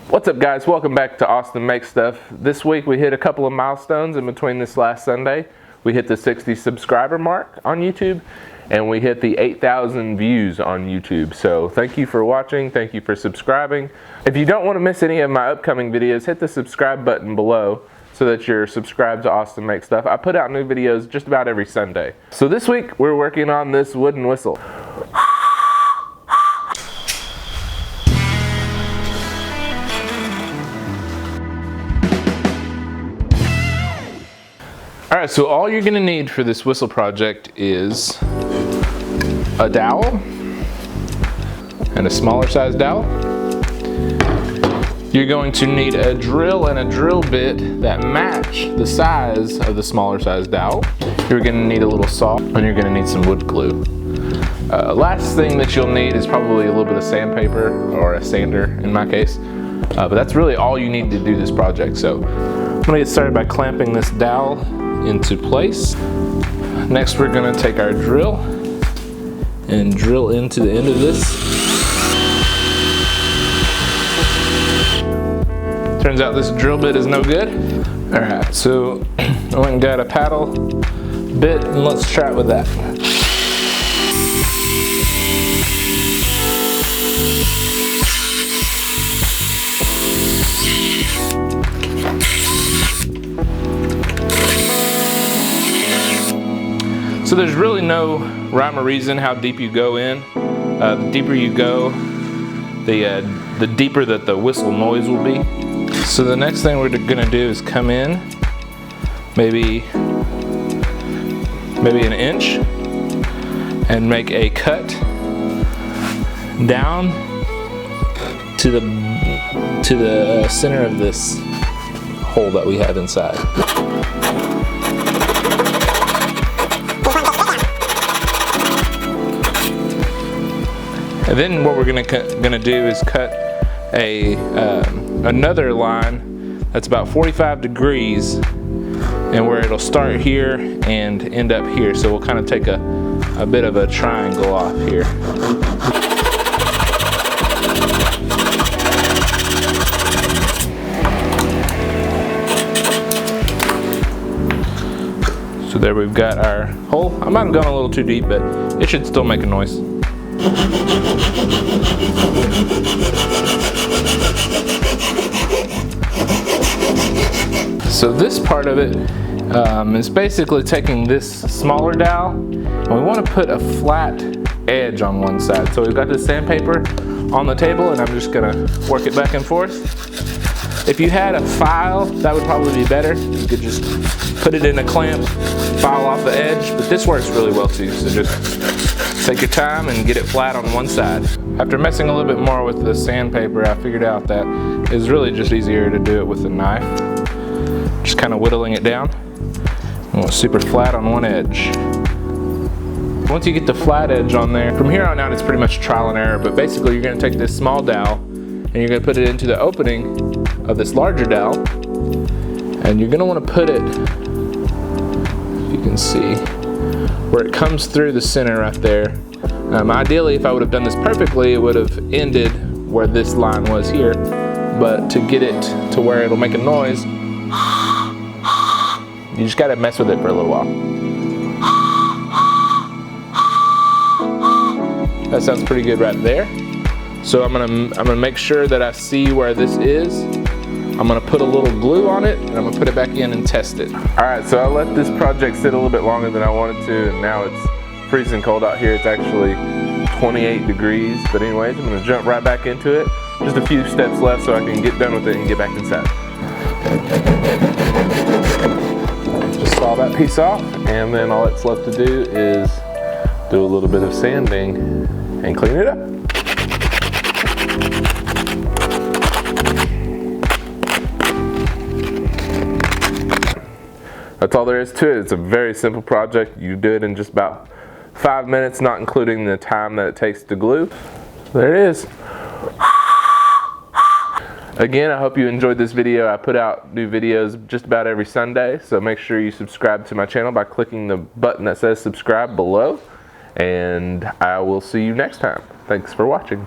What's up, guys? Welcome back to Austin Makes Stuff. This week we hit a couple of milestones in between. This last Sunday we hit the 60 subscriber mark on YouTube and we hit the 8,000 views on YouTube. So thank you for watching, thank you for subscribing. If you don't want to miss any of my upcoming videos, hit the subscribe button below so that you're subscribed to Austin Makes Stuff. I put out new videos just about every Sunday. So this week we're working on this wooden whistle. Alright, so all you're going to need for this whistle project is a dowel and a smaller size dowel. You're going to need a drill and a drill bit that match the size of the smaller size dowel. You're going to need a little saw and you're going to need some wood glue. Last thing that you'll need is probably a little bit of sandpaper or a sander in my case. But that's really all you need to do this project. So I'm going to get started by clamping this dowel into place. Next we're going to take our drill and drill into the end of this. Turns out this drill bit is no good. Alright, so I went and got a paddle bit and let's try it with that. So there's really no rhyme or reason how deep you go in. The deeper you go, the deeper that the whistle noise will be. So the next thing we're gonna do is come in maybe an inch and make a cut down to the center of this hole that we have inside. And then what we're gonna do is cut another line that's about 45 degrees, and where it'll start here and end up here. So we'll kind of take a bit of a triangle off here. So there we've got our hole. I might have gone a little too deep, but it should still make a noise. So this part of it is basically taking this smaller dowel and we want to put a flat edge on one side. So we've got this sandpaper on the table and I'm just going to work it back and forth. If you had a file, that would probably be better. You could just put it in a clamp, file off the edge, but this works really well too. So just take your time and get it flat on one side. After messing a little bit more with the sandpaper, I figured out that it's really just easier to do it with a knife. Just kind of whittling it down. And it's super flat on one edge. Once you get the flat edge on there, from here on out it's pretty much trial and error, but basically you're going to take this small dowel and you're going to put it into the opening of this larger dowel, and you're going to want to put it, if you can see, where it comes through the center right there. Ideally, if I would have done this perfectly, it would have ended where this line was here, but to get it to where it'll make a noise, you just got to mess with it for a little while. That sounds pretty good right there. So I'm gonna make sure that I see where this is. I'm gonna put a little glue on it and I'm gonna put it back in and test it. Alright, so I let this project sit a little bit longer than I wanted to, and now it's freezing cold out here. It's actually 28 degrees. But anyways, I'm gonna jump right back into it. Just a few steps left so I can get done with it and get back inside. Just saw that piece off, and then all that's left to do is do a little bit of sanding and clean it up. That's all there is to it. It's a very simple project. You do it in just about 5 minutes, not including the time that it takes to glue. There it is. Again, I hope you enjoyed this video. I put out new videos just about every Sunday, so make sure you subscribe to my channel by clicking the button that says subscribe below, and I will see you next time. Thanks for watching.